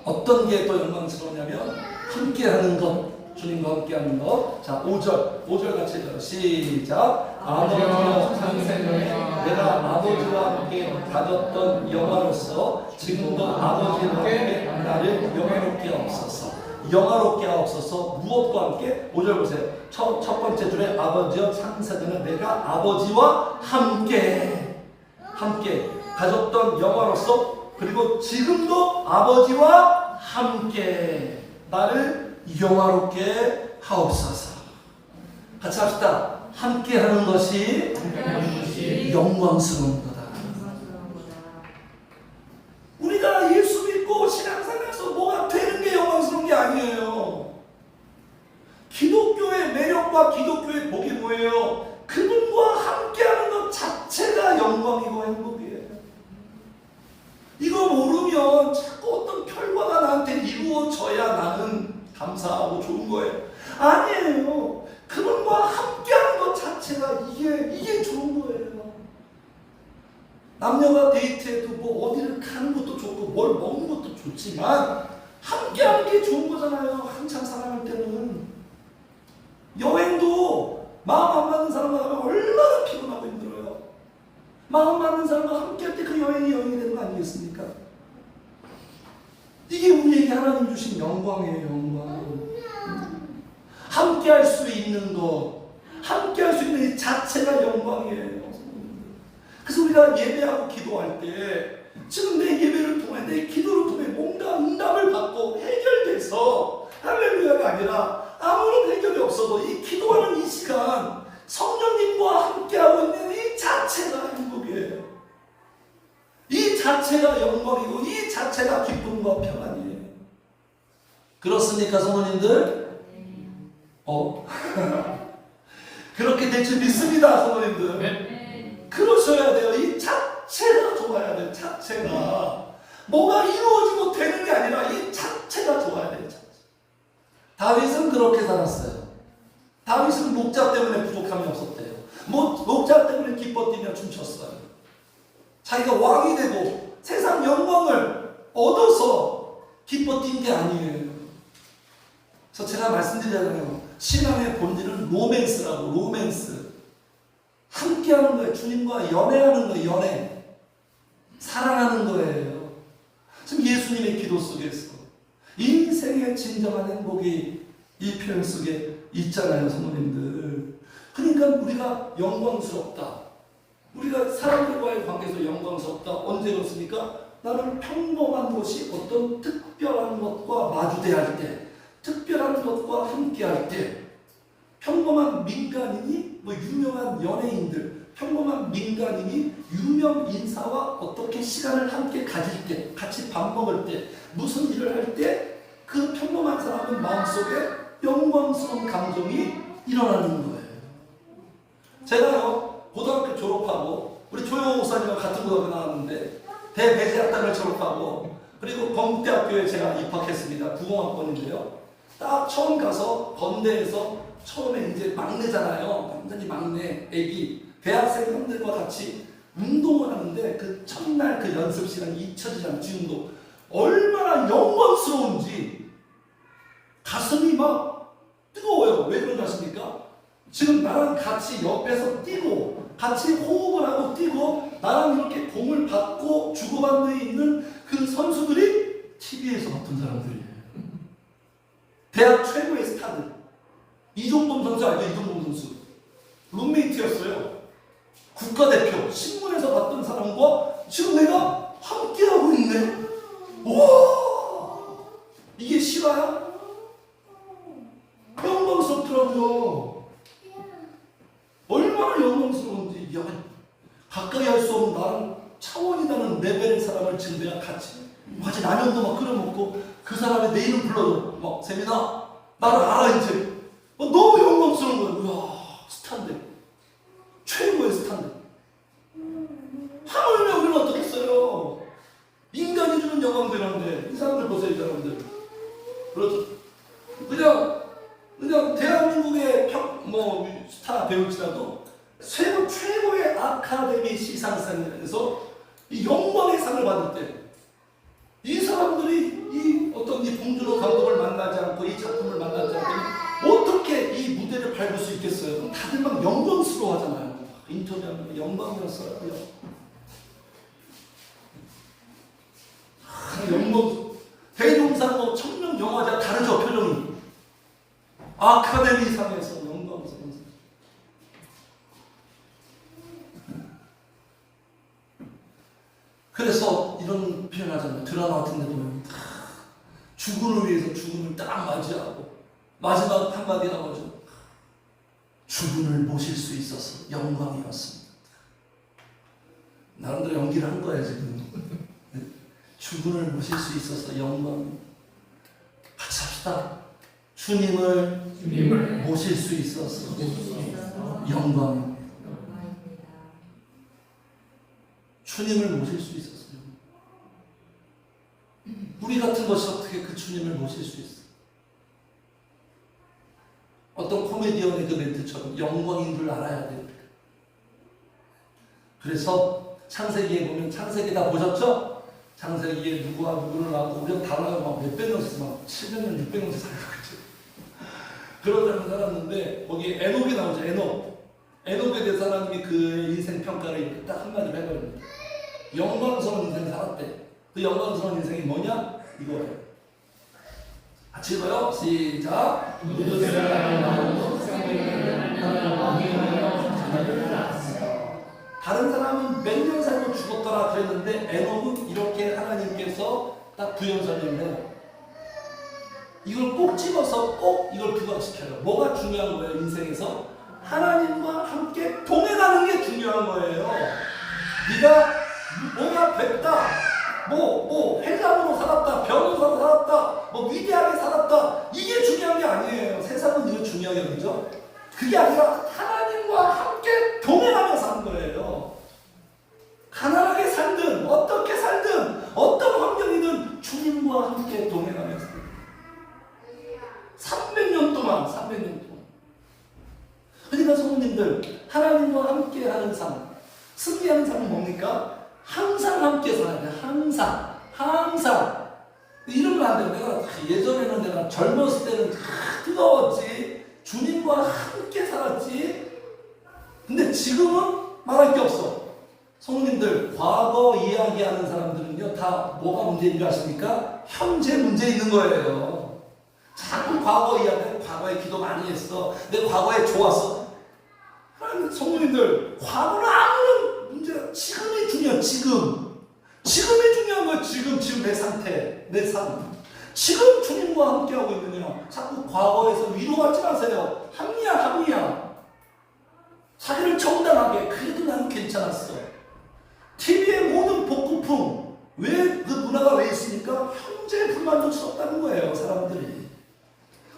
어떤 게 또 영광스러우냐면 함께하는 것. 주님과 함께하는 것. 자, 5절 같이 읽어요. 시작. 아버지와 창세전에 내가 아버지와 함께 가졌던 영화로서 지금도 아버지와 함께 나를 영화롭게 하옵소서. 영화롭게 하옵소서. 무엇과 함께? 5절 보세요. 첫 번째 줄에 아버지와 창세전에 내가 아버지와 함께 가졌던 영화로서 그리고 지금도 아버지와 함께 나를 영화롭게 하옵소서. 같이 합시다. 함께하는 것이 영광스러운 거다. 우리가 예수 믿고 신앙생활에서 뭐가 되는 게 영광스러운 게 아니에요. 기독교의 매력과 기독교의 복이 뭐예요? 그분과 함께하는 것 자체가 영광이고 행복이에요. 이거 모르면 자꾸 어떤 결과가 나한테 이루어져야 나는 감사하고 좋은 거예요. 아니에요. 그분과 함께하는 것 자체가 이게 좋은 거예요. 남녀가 데이트해도 뭐 어디를 가는 것도 좋고 뭘 먹는 것도 좋지만 함께하는 게 좋은 거잖아요. 한참 사랑할 때는. 여행도 마음 안 맞는 사람과 가면 얼마나 피곤하고 힘들어요. 마음 맞는 사람과 함께할 때 그 여행이 되는 거 아니겠습니까? 이게 우리에게 하나님 주신 영광이에요. 영광. 함께할 수 있는 것, 함께 할 수 있는 이 자체가 영광이에요. 그래서 우리가 예배하고 기도할 때 지금 내 예배를 통해 내 기도를 통해 뭔가 응답을 받고 해결돼서 할렐루야가 아니라 아무런 해결이 없어도 이 기도하는 이 시간 성령님과 함께하고 있는 이 자체가 행복이에요. 이 자체가 영광이고 이 자체가 기쁨과 평안이에요. 그렇습니까 성도님들? 그렇게 될 줄 믿습니다 성도님들. 네. 그러셔야 돼요. 이 자체가 좋아야 돼요. 자체가 뭐가 이루어지고 되는 게 아니라 이 자체가 좋아야 돼요. 다윗은 그렇게 살았어요. 다윗은 목자 때문에 부족함이 없었대요. 목자 때문에 기뻐 뛰며 춤췄어요. 자기가 왕이 되고 세상 영광을 얻어서 기뻐 뛴 게 아니에요. 그래서 제가 말씀드리잖아요. 신앙의 본질은 로맨스라고. 로맨스. 함께하는 거예요. 주님과 연애하는 거예요. 연애. 사랑하는 거예요. 지금 예수님의 기도 속에서 인생의 진정한 행복이 이 표현 속에 있잖아요. 성도님들. 그러니까 우리가 영광스럽다. 우리가 사람들과의 관계에서 영광스럽다. 언제 그렇습니까? 나는 평범한 것이 어떤 특별한 것과 마주대할 때, 특별한 것과 함께할 때, 평범한 민간인이 유명한 연예인들, 평범한 민간인이 유명 인사와 어떻게 시간을 함께 가질 때, 같이 밥 먹을 때, 무슨 일을 할 때 그 평범한 사람은 마음속에 영광스러운 감정이 일어나는 거예요. 제가요 고등학교 졸업하고 우리 조영호 목사님과 같은 고등학교 나왔는데 대배재학단을 졸업하고 그리고 건국대학교에 제가 입학했습니다. 국공학번인데요. 딱 처음 가서 건대에서 처음에 이제 막내잖아요. 완전히 막내 애기 대학생 형들과 같이 운동을 하는데 그 첫날 그 연습 시간 잊혀지지 않는 지금도 얼마나 영광스러운지 가슴이 막 뜨거워요. 왜 그런지 아십니까? 지금 나랑 같이 옆에서 뛰고 같이 호흡을 하고 뛰고 나랑 이렇게 공을 받고 주고받는 있는 그 선수들이 TV에서 봤던 사람들이에요. 대학 최고의 스타들. 이종범 선수 알죠? 이종범 선수. 룸메이트였어요. 국가대표. 신문에서 봤던 사람과 지금 내가 함께하고 있네. 와! 이게 실화야? 영광스럽더라고요. 얼마나 영광스러운지. 야, 가까이 할 수 없는 나랑 차원이라는 레벨의 사람을 지금 내가 같이 라면도 막 끓여 먹고 그 사람이 내 이름 불러줘. 막 세민아 나를 알아 이제. 너무 영광스러운 거예요. 우와 스타인데. 최고의 스타인데. 하물며 우리는 어떻겠어요? 인간이 주는 영광 되는데 이 사람들 보세요. 이 사람들. 그렇죠. 그냥 대한민국의 스타 배우치라도 최고의 아카데미 시상상에서 이 영광의 상을 받을 때 이 사람들이 이 봉준호 감독을 만나지 않고 이 작품을 만나지 않고 어떻게 이 무대를 밟을 수 있겠어요? 다들 막 영광스러워 하잖아요. 인터뷰하면 영광이었어요. 영광. 대종상 청년 영화제와 다르죠, 표정이. 아카데미상에서 영광스러운. 그래서 이런 표현 하잖아요. 드라마 같은 데 보면 죽음을 위해서 죽음을 딱 맞이하고 마지막 한마디 하죠. 죽음을 모실 수 있어서 영광이었습니다. 나름대로 연기를 한 거예요 지금. 죽음을 모실 수 있어서 영광. 같이 합시다. 주님을 모실 수 있어서 영광. 주님을 모실 수 있었어요. 우리 같은 것이 어떻게 그 주님을 모실 수 있어? 어떤 코미디언의 그 멘트처럼 영광인 줄 알아야 돼요. 그래서 창세기에 보면 창세기 다 보셨죠? 창세기에 누구와 누구를 낳고 우리가 다 낳고 몇백 년씩 700년, 600년씩 살고 있죠. 그런 사람을 살았는데 거기에 에녹이 나오죠. 에녹에 대해서 하나님이 그 인생 평가를 이렇게 딱 한마디로 해버립니다. 영광스러운 인생 살았대. 그 영광스러운 인생이 뭐냐? 이거예요. 같이 읽어요. 시작. 다른 사람은 몇 년 살고 죽었더라 그랬는데 에녹은 이렇게 하나님께서 딱 부연설명해요. 이걸 꼭 집어서 꼭 이걸 부각시켜요. 뭐가 중요한 거예요? 인생에서 하나님과 함께 동행하는 게 중요한 거예요. 네가 뭐가 됐다, 뭐 회장으로 살았다, 변호사로 살았다, 뭐 위대하게 살았다, 이게 중요한 게 아니에요. 세상은 이거 중요하게 여기죠. 그게 아니라 하나님과 함께 동행하며 사는 거예요. 가난하게 살든 어떻게 살든 어떤 환경이든 주님과 함께 동행하며 살아요. 300년 동안. 그러니까 성도님들, 하나님과 함께 하는 삶, 승리하는 삶은 뭡니까? 항상 함께 살아야 돼. 항상. 이러면 안 돼요. 내가 예전에는 내가 젊었을 때는 뜨거웠지, 주님과 함께 살았지. 근데 지금은 말할 게 없어. 성도님들, 과거 이야기하는 사람들은요, 다 뭐가 문제인 줄 아십니까? 현재 문제 있는 거예요. 자꾸 과거 이야기해. 과거에 기도 많이 했어. 내 과거에 좋았어. 성도님들, 과거는 아무런 문제가, 지금이 중요해. 지금이 중요한 거예요. 지금 내 상태, 내 삶. 지금 주님과 함께하고 있느냐. 자꾸 과거에서 위로받지 마세요. 합리화. 자기를 정당하게, 그래도 나는 괜찮았어. TV의 모든 복고풍, 왜 그 문화가 왜 있습니까? 현재 불만족스럽다는 거예요, 사람들이.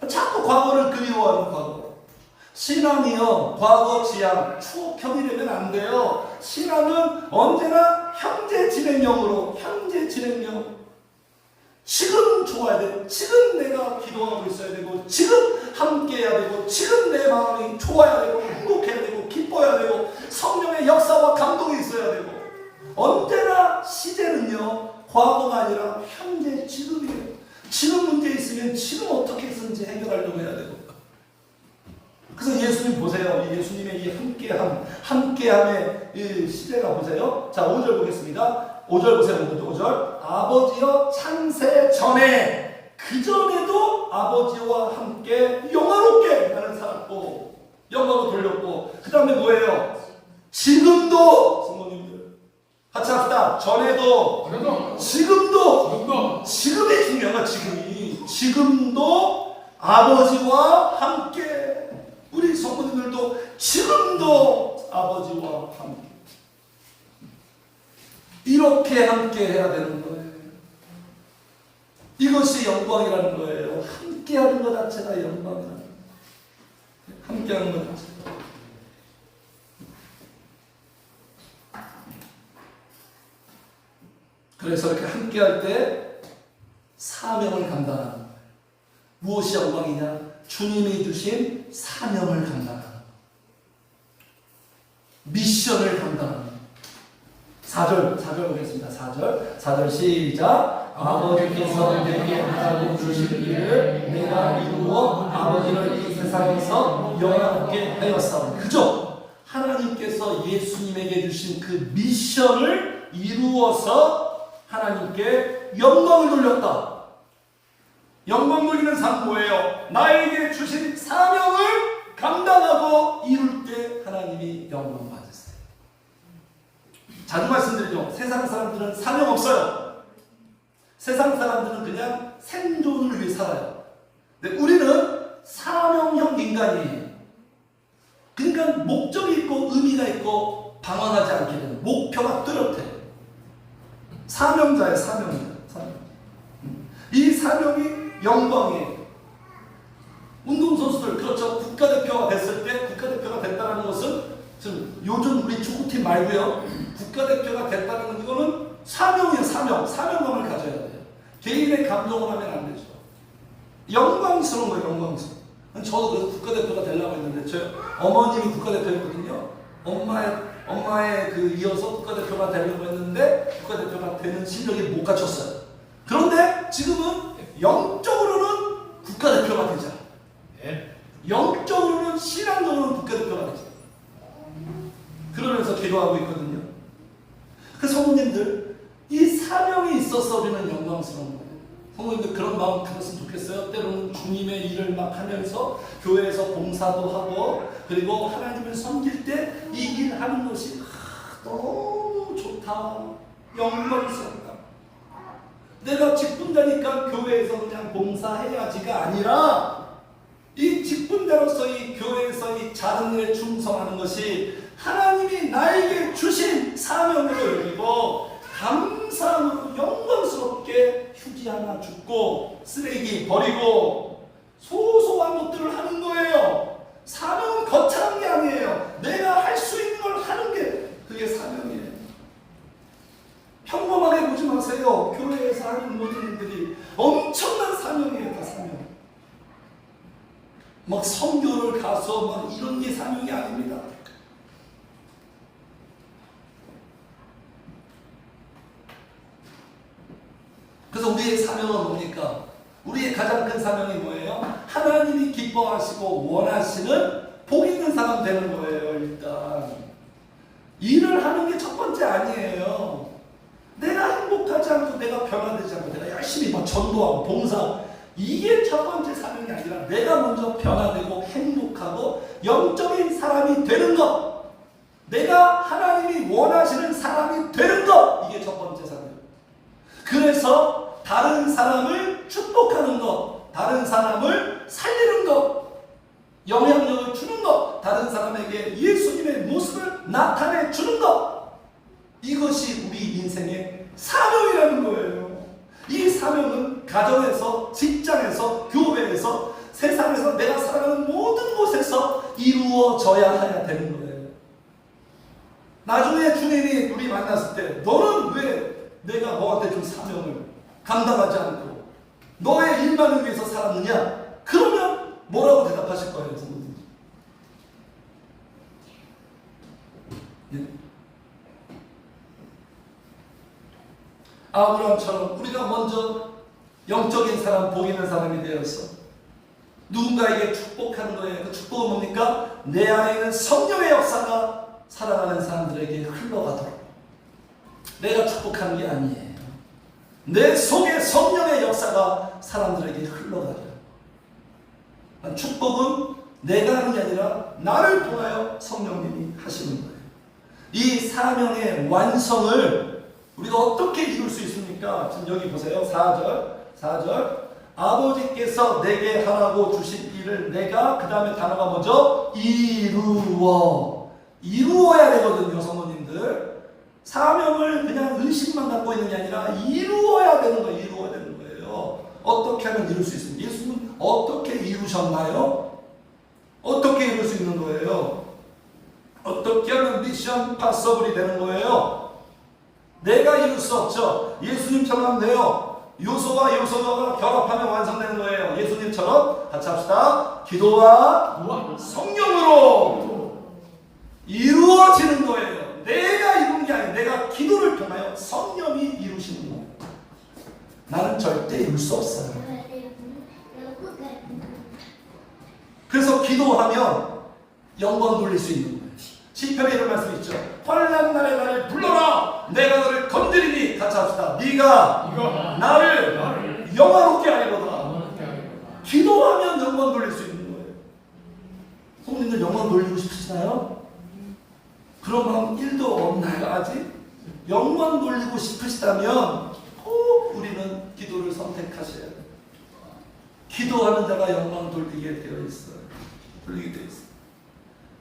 자꾸 과거를 그리워하는 과거. 신앙이요, 과거 지향, 추억형이 되면 안 돼요. 신앙은 언제나 현재 진행형으로, 지금 좋아야 돼. 지금 내가 기도하고 있어야 되고, 지금 함께 해야 되고, 지금 내 마음이 좋아야 되고, 행복해야 되고, 기뻐야 되고, 성령의 역사와 감동이 있어야 되고. 언제나 시제는요, 과거가 아니라 현재, 지금이에요. 지금 문제 있으면 지금 어떻게 해서든지 해결하려고 해야 되고. 그래서 예수님 보세요. 이 예수님의 이 함께함의 이 시대가 보세요. 자, 5절 보겠습니다. 5절 보세요. 5절. 아버지여 창세 전에, 그전에도 아버지와 함께 영화롭게 나는 살았고, 영광을 돌렸고, 그 다음에 뭐예요? 지금도, 성도님들 같이 합시다. 전에도, 지금도. 지금이 중요한 거야. 지금도 아버지와 함께. 우리 성도님들도 지금도 아버지와 함께. 이렇게 함께 해야 되는 거예요. 이것이 영광이라는 거예요. 함께 하는 것 자체가 영광이라는 거예요. 함께 하는 것 자체가. 그래서 이렇게 함께 할 때 사명을 감당하는 거예요. 무엇이 영광이냐? 주님이 주신 사명을 감당하는 거예요. 미션을 감당하는 거예요. 4절 보겠습니다. 4절 시작. 아버지께서 내게 하라고 주신 일을 내가 이루어 아버지를 이 세상에서 영화롭게 하였사오니. 그죠? 하나님께서 예수님에게 주신 그 미션을 이루어서 하나님께 영광을 돌렸다. 영광 돌리는 삶 뭐예요? 나에게 주신 사명을 감당하고 이룰 때 하나님이 영광 받으세요. 자주 말씀드리죠. 세상 사람들은 사명 없어요. 세상 사람들은 그냥 생존을 위해 살아요. 근데 우리는 사명형 인간이에요. 그러니까 목적이 있고 의미가 있고 방황하지 않게 되는, 목표가 뚜렷해. 사명자예요. 사명. 이 사명이 영광이에요. 운동선수들, 그렇죠. 국가대표가 됐을 때, 국가대표가 됐다는 것은 지금 요즘 우리 축구팀 말고요, 국가대표가 됐다는 건 이거는 사명이에요. 사명감을 가져야 돼요. 개인의 감동을 하면 안 되죠. 영광스러운 거예요. 영광스러운. 저도 그래서 국가대표가 되려고 했는데, 저 어머님이 국가대표였거든요. 엄마의 그 이어서 국가대표가 되려고 했는데 국가대표가 되는 실력이 못 갖췄어요. 그런데 지금은 영적으로는 국가대표가 되자. 영적으로는, 신앙적으로는 국가대표가 되자. 그러면서 기도하고 있거든요. 그 성도님들, 이 사명이 있어서 우리는 영광스러운 거예요. 성도님들 그런 마음 가졌으면 좋겠어요. 때로는 주님의 일을 막 하면서 교회에서 봉사도 하고 그리고 하나님을 섬길 때 이 일하는 것이 너무 좋다, 영광스럽다. 내가 직분자니까 교회에서 그냥 봉사해야지가 아니라 이 직분자로서 이 교회에서 이 작은 일에 충성하는 것이 하나님이 나에게 주신 사명으로 여기고 감사함으로 영광스럽게 휴지 하나 줍고 쓰레기 버리고 소소한 것들을 하는 거예요. 사명은 거창한 게 아니에요. 내가 할 수 있는 걸 하는 게 그게 사명이에요. 평범하게 보지 마세요. 교회에서 하는 모든 일들이 엄청난 사명이에요. 다 사명. 막 선교를 가서 막 이런 게 사명이 아닙니다. 그래서 우리의 사명은 뭡니까? 우리의 가장 큰 사명이 뭐예요? 하나님이 기뻐하시고 원하시는 복 있는 사람 되는 거예요. 일단 일을 하는 게 첫 번째 아니에요. 내가 행복하지 않고 내가 변화되지 않고 내가 열심히 막 전도하고 봉사, 이게 첫 번째 사명이 아니라 내가 먼저 변화되고 행복하고 영적인 사람이 되는 것, 내가 하나님이 원하시는 사람이 되는 것, 이게 첫 번째 사명. 그래서 다른 사람을 축복하는 것, 다른 사람을 살리는 것, 영향력을 주는 것, 다른 사람에게 예수님의 모습을 나타내 주는 것, 이것이 우리 인생의 사명이라는 거예요. 이 사명은 가정에서, 직장에서, 교회에서, 세상에서 내가 살아가는 모든 곳에서 이루어져야 되는 거예요. 나중에 주님이 우리 만났을 때 너는 왜 내가 너한테 준 사명을 감당하지 않고 너의 일만을 위해서 살았느냐? 그러면 뭐라고 대답하실 거예요, 성도님? 예? 아브라함처럼 우리가 먼저 영적인 사람, 복 있는 사람이 되어서 누군가에게 축복하는 거예요. 그 축복은 뭡니까? 내 안에는 성령의 역사가 살아가는 사람들에게 흘러가도록. 내가 축복하는 게 아니에요. 내 속에 성령의 역사가 사람들에게 흘러가요. 축복은 내가 하는 게 아니라 나를 통하여 성령님이 하시는 거예요. 이 사명의 완성을 우리가 어떻게 이룰 수 있습니까? 지금 여기 보세요. 4절 아버지께서 내게 하라고 주신 일을 내가, 그 다음에 단어가 뭐죠? 이루어야 되거든요, 성도님들. 사명을 그냥 의식만 갖고 있는 게 아니라 이루어야 되는 거예요. 이루어야 되는 거예요. 어떻게 하면 이룰 수 있습니까? 예수님은 어떻게 이루셨나요? 어떻게 이룰 수 있는 거예요? 어떻게 하면 미션 파서블이 되는 거예요? 내가 이룰 수 없죠. 예수님처럼 돼요. 요소와 요소가 결합하면 완성되는 거예요. 예수님처럼 같이 합시다. 기도와 성령으로 이루어지는 거예요. 내가 이룬 게 아니라 내가 기도를 통하여 성령이 이루시는 거예요. 나는 절대 이룰 수 없어요. 그래서 기도하면 영광 돌릴 수 있는 거예요. 시편에 이런 말씀이 있죠. 환난 날에 나를 불러라. 내가 너를 건드리니, 같이 합시다. 네가 나를 영화롭게 하리로다. 기도하면 영광 돌릴 수 있는 거예요. 성도님들 영광 돌리고 싶으시나요? 그런 마음 1도 없나요? 아직? 영광 돌리고 싶으시다면 꼭 우리는 기도를 선택하셔야 돼요. 기도하는 자가 영광 돌리게 되어 있어요. 돌리게 되어 있어요.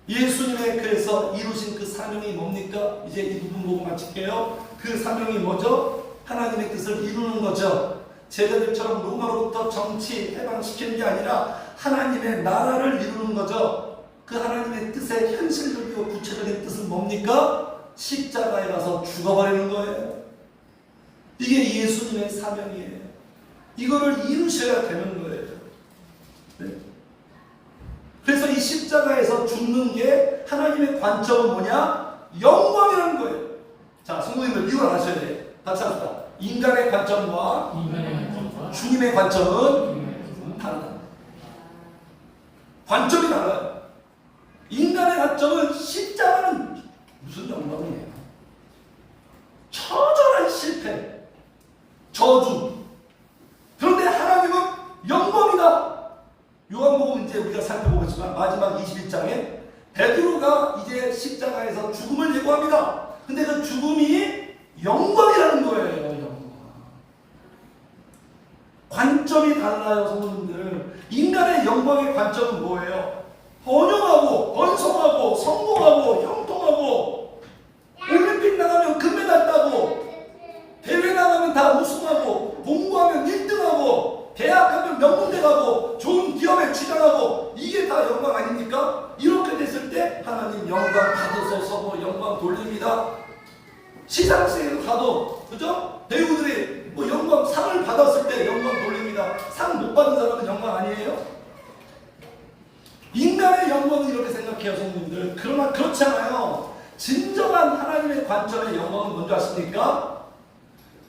예수님의 그래서 이루신 그 사명이 뭡니까? 이제 이 부분 보고 마칠게요. 그 사명이 뭐죠? 하나님의 뜻을 이루는 거죠. 제자들처럼 로마로부터 정치 해방시키는 게 아니라 하나님의 나라를 이루는 거죠. 그 하나님의 뜻의 현실적이고 구체적인 뜻은 뭡니까? 십자가에 가서 죽어버리는 거예요. 이게 예수님의 사명이에요. 이거를 이루셔야 되는 거예요. 네. 그래서 이 십자가에서 죽는 게 하나님의 관점은 뭐냐? 영광이라는 거예요. 자, 성도님들 이걸 아셔야 돼요. 같이 합시다. 인간의 관점과 주님의 관점은 다르다. 관점이 달라요. 인간의 관점은 십자가는 무슨 영광이에요? 처절한 실패, 저주, 그런 관점이 달라요, 성도님들. 인간의 영광의 관점은 뭐예요? 번영하고 번성하고 성공하고 형통하고 올림픽 나가면 금메달 따고 대회 나가면 다 우승하고 공부하면 1등하고 대학 가면 명문대 가고 좋은 기업에 취직하고 이게 다 영광 아닙니까? 이렇게 됐을 때 하나님 영광 받으소서 뭐 영광 돌립니다. 시상식에 가도 그죠? 배우들이 뭐 영광 상을 받았을 때 영광 돌립니다. 상 못 받은 사람은 영광 아니에요? 인간의 영광은 이렇게 생각해요, 성도님들. 그러나 그렇지 않아요. 진정한 하나님의 관점의 영광은 뭔지 아십니까?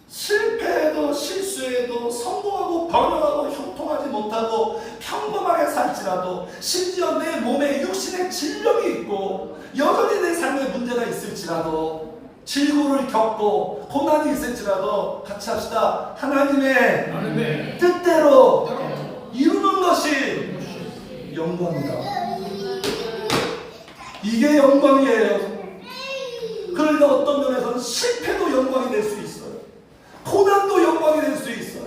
실패해도 실수해도 성공하고 번영하고 형통하지 못하고 평범하게 살지라도 심지어 내 몸에 육신의 질병이 있고 여전히 내 삶에 문제가 있을지라도 질고를 겪고 고난이 있을지라도 같이 합시다. 하나님의 뜻대로 이루는 것이 영광이다. 이게 영광이에요. 그러니까 어떤 면에서는 실패도 영광이 될 수 있어요. 고난도 영광이 될 수 있어요.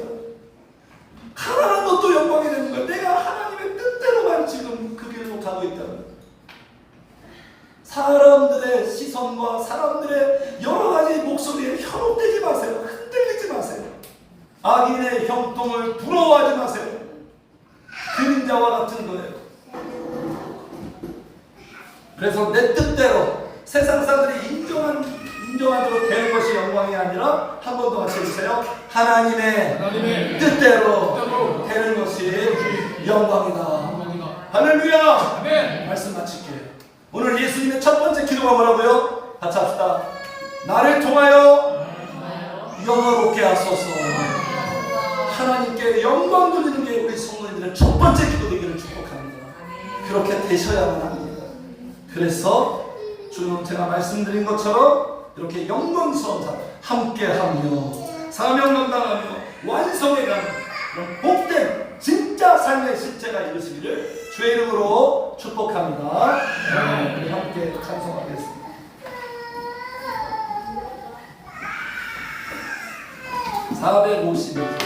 가난한 것도 영광이 되는 거예요. 내가 하나님의 뜻대로만 지금 그 길로 가고 있다면 사람들의 시선과 사람들의 여러 가지 목소리에 현혹되지 마세요. 흔들리지 마세요. 악인의 형통을 부러워하지 마세요. 그림자와 같은 거예요. 그래서 내 뜻대로 세상 사람들이 인정하도록 되는 것이 영광이 아니라 한 번 더 같이 해주세요. 하나님의 뜻대로 되는 것이 영광이다. 할렐루야. 아멘. 말씀 마칠게요. 오늘 예수님의 첫 번째 기도가 뭐라고요? 같이 합시다. 나를 통하여 영화롭게 하소서. 하나님께 영광 돌리는 게 우리 성도님들의 첫 번째 기도 되기를 축복합니다. 그렇게 되셔야만 합니다. 그래서 주님 제가 말씀드린 것처럼 이렇게 영광스러운 삶 함께하며 사명 감당하며 완성해가는 그런 복된 진짜 삶의 실제가 이루시기를 주의 이름으로 축복합니다. 네, 우리 함께 찬송하겠습니다. 451